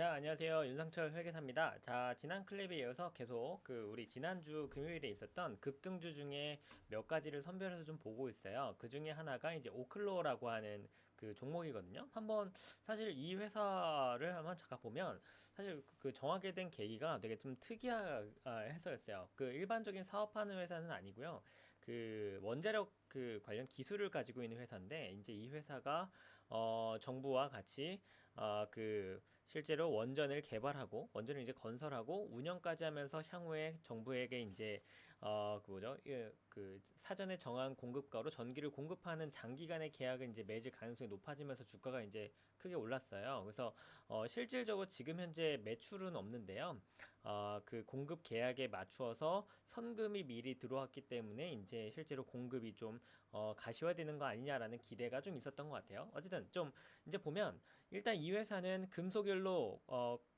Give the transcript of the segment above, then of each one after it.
자, 안녕하세요. 윤상철 회계사입니다. 자, 지난 클립에 이어서 계속 우리 지난주 금요일에 있었던 급등주 중에 몇 가지를 선별해서 좀 보고 있어요. 그 중에 하나가 이제 오클로라고 하는 그 종목이거든요. 한번 사실 이 회사를 한번 잠깐 보면 사실 그 정하게 된 계기가 되게 좀 특이해서였어요. 그 일반적인 사업하는 회사는 아니고요. 그 원자력 그 관련 기술을 가지고 있는 회사인데 이제 이 회사가 정부와 같이 그 실제로 원전을 개발하고 원전을 이제 건설하고 운영까지 하면서 향후에 정부에게 이제 그 뭐죠? 그 사전에 정한 공급가로 전기를 공급하는 장기간의 계약을 이제 맺을 가능성이 높아지면서 주가가 이제 크게 올랐어요. 그래서 실질적으로 지금 현재 매출은 없는데요. 그 공급 계약에 맞추어서 선금이 미리 들어왔기 때문에 이제 실제로 공급이 좀 가시화되는 거 아니냐라는 기대가 좀 있었던 것 같아요. 어쨌든 좀 이제 보면 일단 이 회사는 금속연료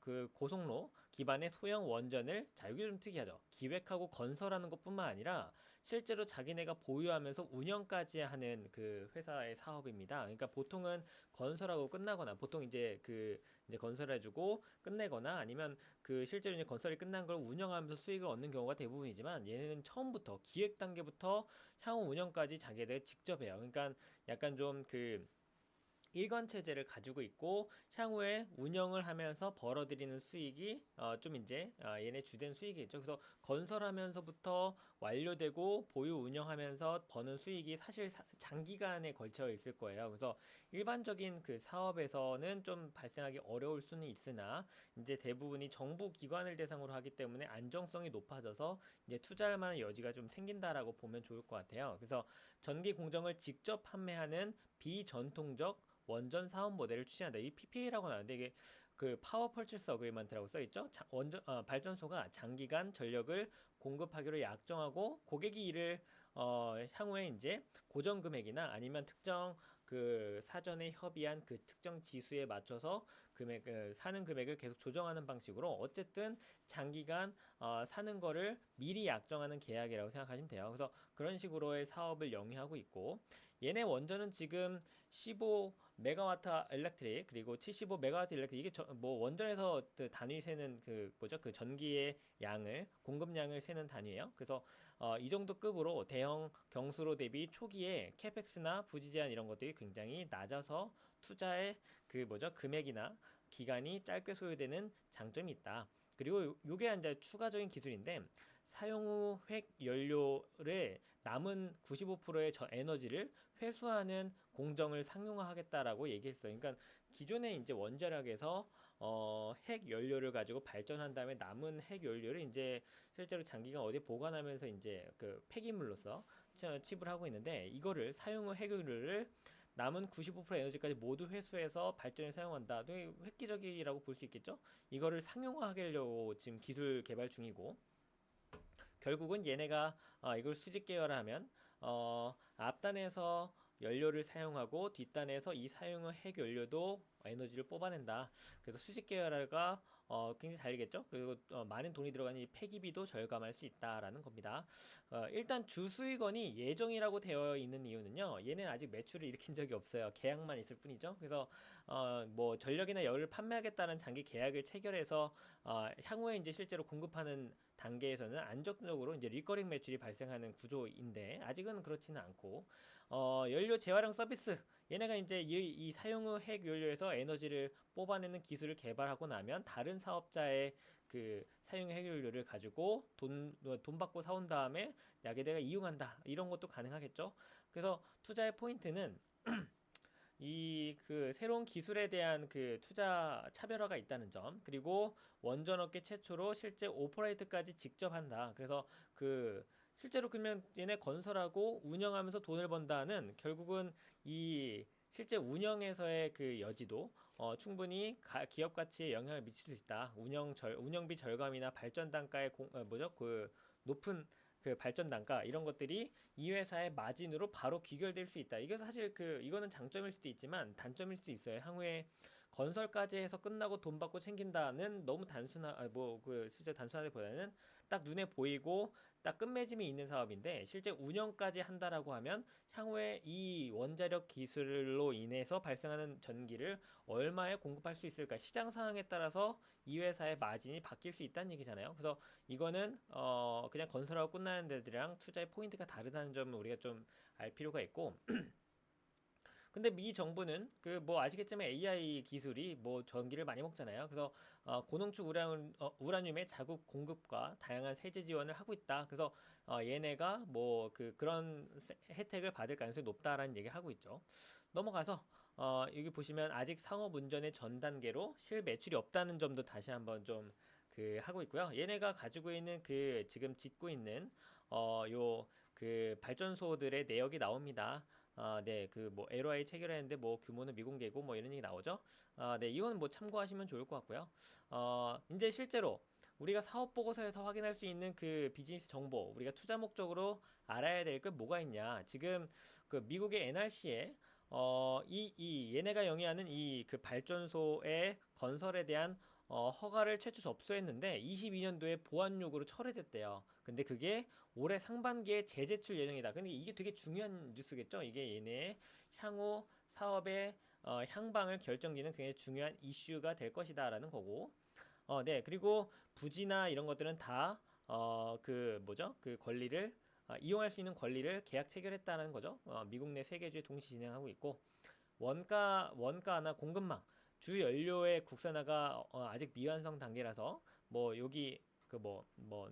그 고속로 기반의 소형 원전을 자 여기 좀 특이하죠. 기획하고 건설하는 것뿐만 아니라 실제로 자기네가 보유하면서 운영까지 하는 그 회사의 사업입니다. 그러니까 보통은 건설하고 끝나거나 보통 이제 그 이제 건설해주고 끝내거나 아니면 그 실제로 이제 건설이 끝난 걸 운영하면서 수익을 얻는 경우가 대부분이지만 얘네는 처음부터 기획 단계부터 향후 운영까지 자기들 직접 해요. 그러니까 약간 좀그 일관 체제를 가지고 있고 향후에 운영을 하면서 벌어들이는 수익이 좀 이제 얘네 주된 수익이죠. 그래서 건설하면서부터 완료되고 보유 운영하면서 버는 수익이 사실 장기간에 걸쳐 있을 거예요. 그래서 일반적인 그 사업에서는 좀 발생하기 어려울 수는 있으나 이제 대부분이 정부 기관을 대상으로 하기 때문에 안정성이 높아져서 이제 투자할 만한 여지가 좀 생긴다라고 보면 좋을 것 같아요. 그래서 전기 공정을 직접 판매하는 비전통적 원전 사업 모델을 추진한다. 이 PPA라고 나오는데 이게 그 파워 펄치스 어그리먼트라고 써 있죠. 발전소가 장기간 전력을 공급하기로 약정하고 고객이 이를 향후에 이제 고정 금액이나 아니면 특정 그 사전에 협의한 그 특정 지수에 맞춰서 사는 금액을 계속 조정하는 방식으로 어쨌든 장기간 사는 거를 미리 약정하는 계약이라고 생각하시면 돼요. 그래서 그런 식으로의 사업을 영위하고 있고 얘네 원전은 지금 15메가와트 일렉트릭 그리고 75메가와트 일렉트릭 이게 뭐 원전에서 그 단위 세는 그 뭐죠? 그 전기의 양을 공급량을 세는 단위예요. 그래서 이 정도 급으로 대형 경수로 대비 초기에 캐펙스나 부지 제한 이런 것들이 굉장히 낮아서 투자의 그 뭐죠? 금액이나 기간이 짧게 소요되는 장점이 있다. 그리고 요게 이제 추가적인 기술인데 사용 후 핵 연료를 남은 95%의 에너지를 회수하는 공정을 상용화하겠다라고 얘기했어요. 그러니까 기존에 이제 원자력에서 핵 연료를 가지고 발전한 다음에 남은 핵 연료를 이제 실제로 장기간 어디에 보관하면서 이제 그 폐기물로서 칩을 하고 있는데 이거를 사용 후 핵 연료를 남은 95% 에너지까지 모두 회수해서 발전에 사용한다. 되게 획기적이라고 볼 수 있겠죠? 이거를 상용화하려고 지금 기술 개발 중이고 결국은 얘네가 이걸 수직 계열화하면 앞단에서 연료를 사용하고 뒷단에서 이 사용한 핵 연료도 에너지를 뽑아낸다. 그래서 수직 계열화가 굉장히 달리겠죠. 그리고 많은 돈이 들어가니 이 폐기비도 절감할 수 있다라는 겁니다. 일단 주수익원이 예정이라고 되어 있는 이유는요. 얘는 아직 매출을 일으킨 적이 없어요. 계약만 있을 뿐이죠. 그래서 뭐 전력이나 열을 판매하겠다는 장기 계약을 체결해서 향후에 이제 실제로 공급하는 단계에서는 안정적으로 이제 리커링 매출이 발생하는 구조인데 아직은 그렇지는 않고 연료 재활용 서비스 얘네가 이제 이 사용 후 핵 연료에서 에너지를 뽑아내는 기술을 개발하고 나면 다른 사업자의 그 사용 핵 연료를 가지고 돈 받고 사온 다음에 야게대가 이용한다 이런 것도 가능하겠죠. 그래서 투자의 포인트는 이 그 새로운 기술에 대한 그 투자 차별화가 있다는 점 그리고 원전업계 최초로 실제 오퍼레이트까지 직접 한다. 그래서 그 실제로 그러면 얘네 건설하고 운영하면서 돈을 번다는 결국은 이 실제 운영에서의 그 여지도 충분히 기업 가치에 영향을 미칠 수 있다. 운영비 절감이나 발전 단가의 뭐죠? 그 높은 그 발전 단가 이런 것들이 이 회사의 마진으로 바로 귀결될 수 있다. 이게 사실 그 이거는 장점일 수도 있지만 단점일 수도 있어요. 향후에 건설까지 해서 끝나고 돈 받고 챙긴다는 너무 뭐 실제 단순하기보다는 딱 눈에 보이고 딱 끝맺음이 있는 사업인데, 실제 운영까지 한다라고 하면 향후에 이 원자력 기술로 인해서 발생하는 전기를 얼마에 공급할 수 있을까, 시장 상황에 따라서 이 회사의 마진이 바뀔 수 있다는 얘기잖아요. 그래서 이거는 그냥 건설하고 끝나는 데들이랑 투자의 포인트가 다르다는 점을 우리가 좀 알 필요가 있고, 근데 미 정부는 그 뭐 아시겠지만 AI 기술이 뭐 전기를 많이 먹잖아요. 그래서 고농축 우라늄의 자국 공급과 다양한 세제 지원을 하고 있다. 그래서 얘네가 뭐 그런 혜택을 받을 가능성이 높다라는 얘기를 하고 있죠. 넘어가서 여기 보시면 아직 상업 운전의 전 단계로 실 매출이 없다는 점도 다시 한번 좀 하고 있고요. 얘네가 가지고 있는 지금 짓고 있는 요 발전소들의 내역이 나옵니다. 네, 뭐 LOI 체결했는데 뭐 규모는 미공개고 뭐 이런 얘기 나오죠. 네, 이건 뭐 참고하시면 좋을 것 같고요. 이제 실제로 우리가 사업 보고서에서 확인할 수 있는 비즈니스 정보, 우리가 투자 목적으로 알아야 될 게 뭐가 있냐? 지금 미국의 NRC에 얘네가 영위하는 발전소의 건설에 대한 허가를 최초 접수했는데 22년도에 보안 요구로 철회됐대요. 근데 그게 올해 상반기에 재제출 예정이다. 근데 이게 되게 중요한 뉴스겠죠? 이게 얘네의 향후 사업의 향방을 결정짓는 굉장히 중요한 이슈가 될 것이다라는 거고. 네. 그리고 부지나 이런 것들은 다 뭐죠? 권리를 이용할 수 있는 권리를 계약 체결했다는 거죠. 미국 내 세개주에 동시 진행하고 있고, 원가나 공급망, 주 연료의 국산화가 아직 미완성 단계라서 뭐 여기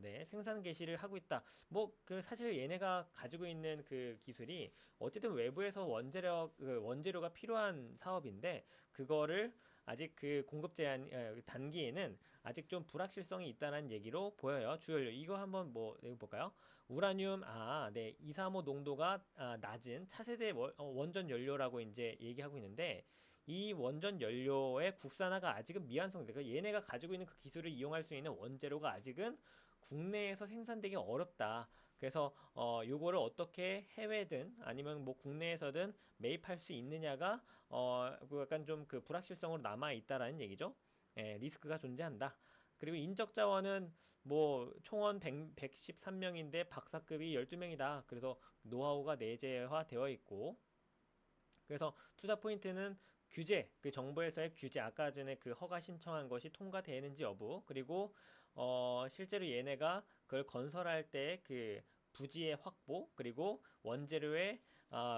네, 생산 개시를 하고 있다. 뭐 사실 얘네가 가지고 있는 기술이 어쨌든 외부에서 원재료가 필요한 사업인데, 그거를 아직 공급 제한 단기에는 아직 좀 불확실성이 있다는 얘기로 보여요. 주연료 이거 한번 뭐 볼까요? 우라늄 네, 235 농도가 낮은 차세대 원전 연료라고 이제 얘기하고 있는데, 이 원전 연료의 국산화가 아직은 미완성돼. 그러니까 얘네가 가지고 있는 그 기술을 이용할 수 있는 원재료가 아직은 국내에서 생산되기 어렵다. 그래서 요거를 어떻게 해외든 아니면 뭐 국내에서든 매입할 수 있느냐가 약간 좀 불확실성으로 남아 있다라는 얘기죠. 예, 리스크가 존재한다. 그리고 인적 자원은 뭐 총원 113명인데 박사급이 12명이다. 그래서 노하우가 내재화되어 있고, 그래서 투자 포인트는 규제, 정부에서의 규제, 아까 전에 허가 신청한 것이 통과되는지 여부, 그리고 실제로 얘네가 그걸 건설할 때 부지의 확보, 그리고 원재료의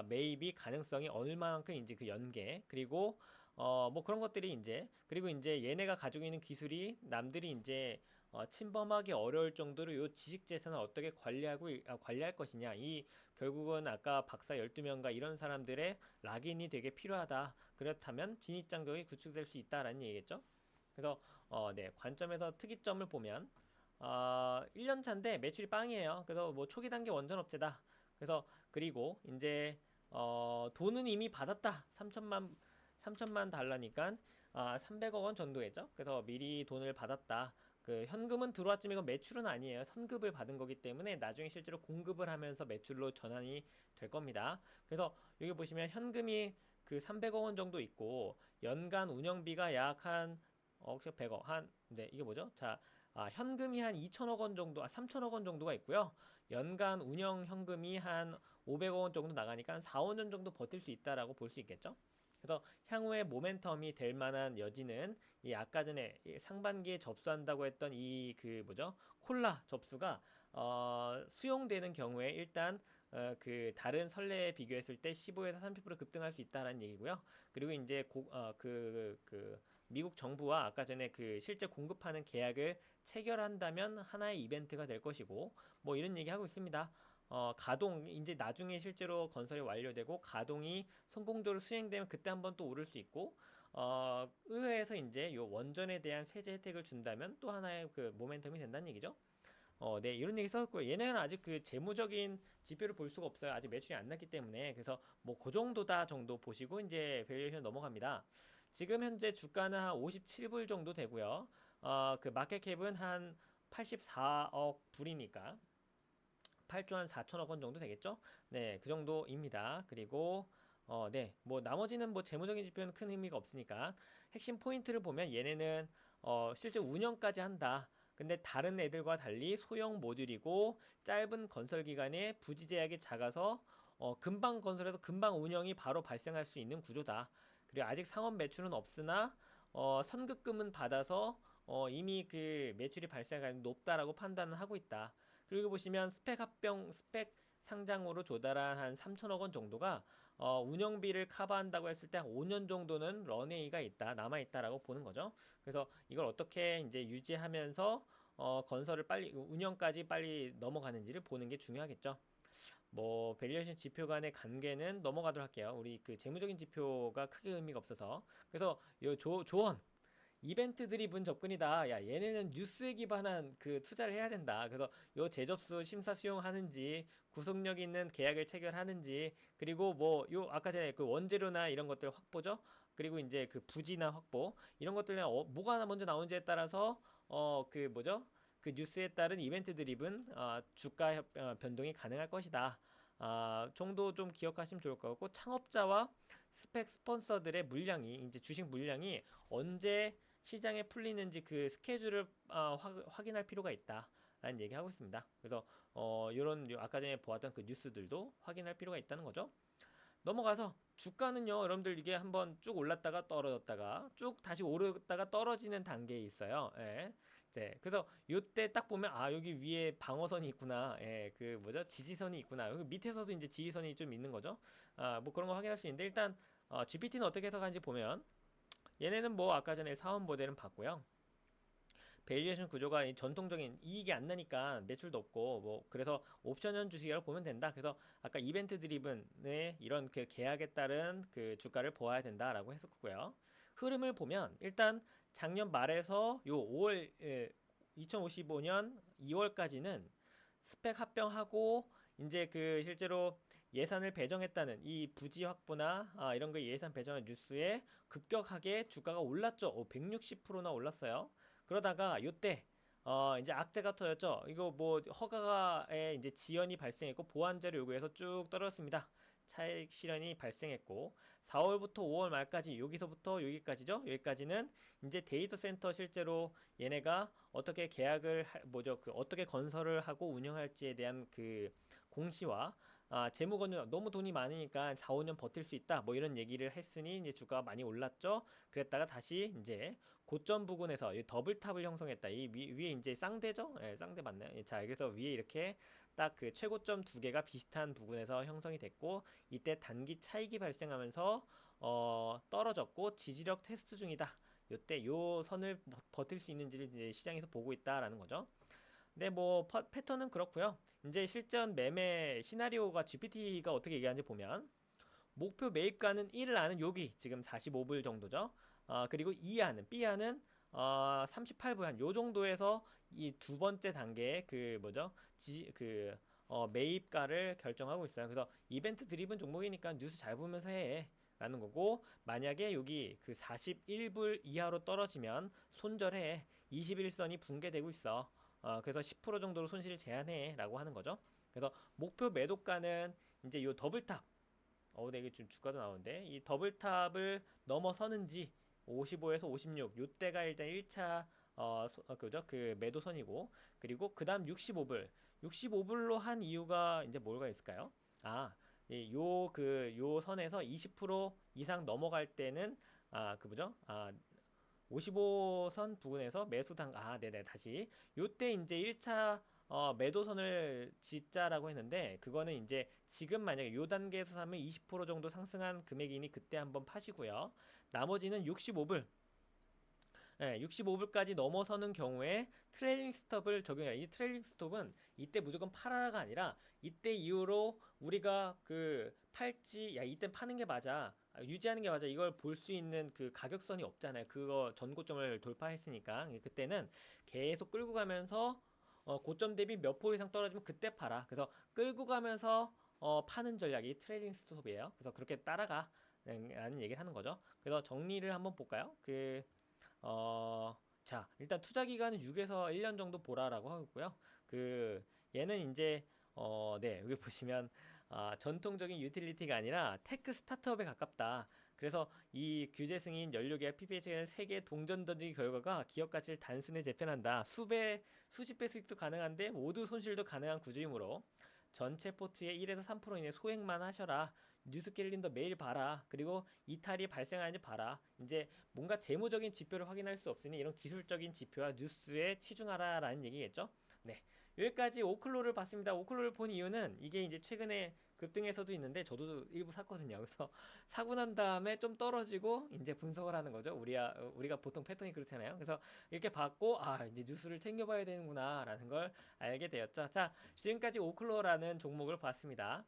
매입이 가능성이 얼마만큼인지 연계, 그리고 뭐 그런 것들이 그리고 이제 얘네가 가지고 있는 기술이 남들이 이제 침범하기 어려울 정도로 요 지식 재산을 어떻게 관리할 것이냐. 결국은 아까 박사 12명과 이런 사람들의 락인이 되게 필요하다. 그렇다면 진입 장벽이 구축될 수 있다라는 얘기겠죠. 그래서 네, 관점에서 특이점을 보면 1년 차인데 매출이 빵이에요. 그래서 뭐 초기 단계 원전 업체다. 그래서 그리고 이제 돈은 이미 받았다. 3천만 달러니까 300억 원 정도겠죠. 그래서 미리 돈을 받았다. 현금은 들어왔지만 이건 매출은 아니에요. 선급을 받은 거기 때문에 나중에 실제로 공급을 하면서 매출로 전환이 될 겁니다. 그래서 여기 보시면 현금이 300억 원 정도 있고, 연간 운영비가 약 한 100억 네, 이게 뭐죠? 자, 현금이 한 2천억 원 정도, 3천억 원 정도가 있고요. 연간 운영 현금이 한 500억 원 정도 나가니까 한 4, 5년 정도 버틸 수 있다라고 볼 수 있겠죠. 그래서 향후에 모멘텀이 될 만한 여지는 아까 전에 상반기에 접수한다고 했던 뭐죠? 콜라 접수가 수용되는 경우에 일단 다른 선례에 비교했을 때 15에서 30% 급등할 수 있다는 얘기고요. 그리고 이제 미국 정부와 아까 전에 실제 공급하는 계약을 체결한다면 하나의 이벤트가 될 것이고, 뭐 이런 얘기 하고 있습니다. 가동 이제 나중에 실제로 건설이 완료되고 가동이 성공적으로 수행되면 그때 한번 또 오를 수 있고, 의회에서 이제 요 원전에 대한 세제 혜택을 준다면 또 하나의 모멘텀이 된다는 얘기죠. 네, 이런 얘기 썼고요. 얘네는 아직 재무적인 지표를 볼 수가 없어요. 아직 매출이 안 났기 때문에. 그래서 뭐 그 정도다 정도 보시고 이제 밸류에이션 넘어갑니다. 지금 현재 주가는 한 57불 정도 되고요. 마켓캡은 한 84억 불이니까 8조 한 4천억 원 정도 되겠죠? 네, 그 정도입니다. 그리고 네. 뭐 나머지는 뭐 재무적인 지표는 큰 의미가 없으니까 핵심 포인트를 보면 얘네는 실제 운영까지 한다. 근데 다른 애들과 달리 소형 모듈이고 짧은 건설 기간에 부지 제약이 작아서 금방 건설해서 금방 운영이 바로 발생할 수 있는 구조다. 그리고 아직 상업 매출은 없으나 선급금은 받아서 이미 그 매출이 발생하기 높다라고 판단을 하고 있다. 그리고 보시면 스펙 상장으로 조달한 한 3천억 원 정도가 운영비를 커버한다고 했을 때 한 5년 정도는 런웨이가 있다, 남아있다라고 보는 거죠. 그래서 이걸 어떻게 이제 유지하면서 건설을 빨리, 운영까지 빨리 넘어가는지를 보는 게 중요하겠죠. 뭐, 밸류에이션 지표 간의 관계는 넘어가도록 할게요. 우리 그 재무적인 지표가 크게 의미가 없어서. 그래서 요 조언. 이벤트 드리븐 접근이다. 야, 얘네는 뉴스에 기반한 그 투자를 해야 된다. 그래서 요 제접수 심사 수용하는지, 구속력 있는 계약을 체결하는지, 그리고 뭐 요 아까 전에 그 원재료나 이런 것들 확보죠. 그리고 이제 그 부지나 확보 이런 것들은 뭐가 먼저 나오는지에 따라서 그 뭐죠? 그 뉴스에 따른 이벤트 드리븐 주가 변동이 가능할 것이다. 정도 좀 기억하시면 좋을 것 같고 창업자와 스펙 스폰서들의 물량이 이제 주식 물량이 언제 시장에 풀리는지 그 스케줄을 확인할 필요가 있다라는 얘기하고 있습니다. 그래서 요런 아까 전에 보았던 그 뉴스들도 확인할 필요가 있다는 거죠. 넘어가서 주가는요, 여러분들 이게 한번 쭉 올랐다가 떨어졌다가 쭉 다시 오르다가 떨어지는 단계에 있어요. 예. 네, 그래서 요때 딱 보면 여기 위에 방어선이 있구나. 예, 그 뭐죠? 지지선이 있구나. 여기 밑에서도 이제 지지선이 좀 있는 거죠. 뭐 그런 거 확인할 수 있는데 일단 GPT는 어떻게 해석하는지 보면 얘네는 뭐 아까 전에 사원 모델은 봤고요. 밸류에이션 구조가 전통적인 이익이 안 나니까 매출도 없고 뭐 그래서 옵션형 주식이라고 보면 된다. 그래서 아까 이벤트 드리븐의 이런 그 계약에 따른 그 주가를 보아야 된다라고 했었고요. 흐름을 보면 일단 작년 말에서 요 5월 2055년 2월까지는 스펙 합병하고 이제 그 실제로 예산을 배정했다는 이 부지 확보나 이런 거 예산 배정한 뉴스에 급격하게 주가가 올랐죠. 160%나 올랐어요. 그러다가 요때 이제 악재가 터졌죠. 이거 뭐 허가에 이제 지연이 발생했고 보완자료 요구해서 쭉 떨어졌습니다. 차익 실현이 발생했고 4월부터 5월 말까지 여기서부터 여기까지죠. 여기까지는 이제 데이터 센터 실제로 얘네가 어떻게 계약을 뭐죠? 그 어떻게 건설을 하고 운영할지에 대한 그 공시와 재무 건전 너무 돈이 많으니까 4, 5년 버틸 수 있다. 뭐 이런 얘기를 했으니 이제 주가가 많이 올랐죠. 그랬다가 다시 이제 고점 부근에서 이 더블탑을 형성했다. 이 위에 이제 쌍대죠? 예, 쌍대 맞나요? 예, 자, 그래서 위에 이렇게 딱 그 최고점 두 개가 비슷한 부근에서 형성이 됐고 이때 단기 차익이 발생하면서 떨어졌고 지지력 테스트 중이다. 요때 요 선을 버틸 수 있는지를 이제 시장에서 보고 있다라는 거죠. 네, 뭐 패턴은 그렇고요. 이제 실전 매매 시나리오가 GPT가 어떻게 얘기하는지 보면 목표 매입가는 1을 아는 여기 지금 45불 정도죠. 그리고 2하는 B하는 38불 한 요 정도에서 이 두 번째 단계의 그 뭐죠? 매입가를 결정하고 있어요. 그래서 이벤트 드리븐 종목이니까 뉴스 잘 보면서 해. 라는 거고 만약에 여기 그 41불 이하로 떨어지면 손절해. 21선이 붕괴되고 있어. 그래서 10% 정도로 손실을 제한해 라고 하는 거죠. 그래서 목표 매도가는 이제 요 더블탑 네, 이게 지금 주가도 나오는데 이 더블탑을 넘어서는지 55에서 56 요때가 일단 1차 그죠? 그 매도선이고 그리고 그 다음 65불 65불로 한 이유가 이제 뭐가 있을까요? 요 선에서 20% 이상 넘어갈 때는 그 뭐죠? 55선 부근에서 매수당 네네 다시 요때 이제 1차 매도선을 짓자라고 했는데 그거는 이제 지금 만약에 요 단계에서 사면 20% 정도 상승한 금액이니 그때 한번 파시고요. 나머지는 65불 65불까지 넘어서는 경우에 트레일링 스톱을 적용해라. 이 트레일링 스톱은 이때 무조건 팔아라가 아니라 이때 이후로 우리가 그 팔지, 야, 이때 파는 게 맞아. 유지하는 게 맞아. 이걸 볼 수 있는 그 가격선이 없잖아요. 그거 전고점을 돌파했으니까. 그때는 계속 끌고 가면서 고점 대비 몇 프로 이상 떨어지면 그때 팔아. 그래서 끌고 가면서 파는 전략이 트레일링 스톱이에요. 그래서 그렇게 따라가. 라는 얘기를 하는 거죠. 그래서 정리를 한번 볼까요? 자, 일단 투자 기간은 6에서 1년 정도 보라라고 하고요. 그 얘는 이제 네, 여기 보시면 전통적인 유틸리티가 아니라 테크 스타트업에 가깝다. 그래서 이 규제 승인 연료계약 PPA 세계 동전 던지기 결과가 기업 가치를 단순히 재편한다. 수십 배 수익도 가능한데 모두 손실도 가능한 구조이므로 전체 포트의 1에서 3% 이내 소액만 하셔라. 뉴스 캘린더 매일 봐라. 그리고 이탈이 발생하는지 봐라. 이제 뭔가 재무적인 지표를 확인할 수 없으니 이런 기술적인 지표와 뉴스에 치중하라라는 얘기겠죠. 네. 여기까지 오클로를 봤습니다. 오클로를 본 이유는 이게 이제 최근에 급등에서도 있는데 저도 일부 샀거든요. 그래서 사고 난 다음에 좀 떨어지고 이제 분석을 하는 거죠. 우리가 보통 패턴이 그렇잖아요. 그래서 이렇게 봤고 이제 뉴스를 챙겨봐야 되는구나라는 걸 알게 되었죠. 자, 지금까지 오클로라는 종목을 봤습니다.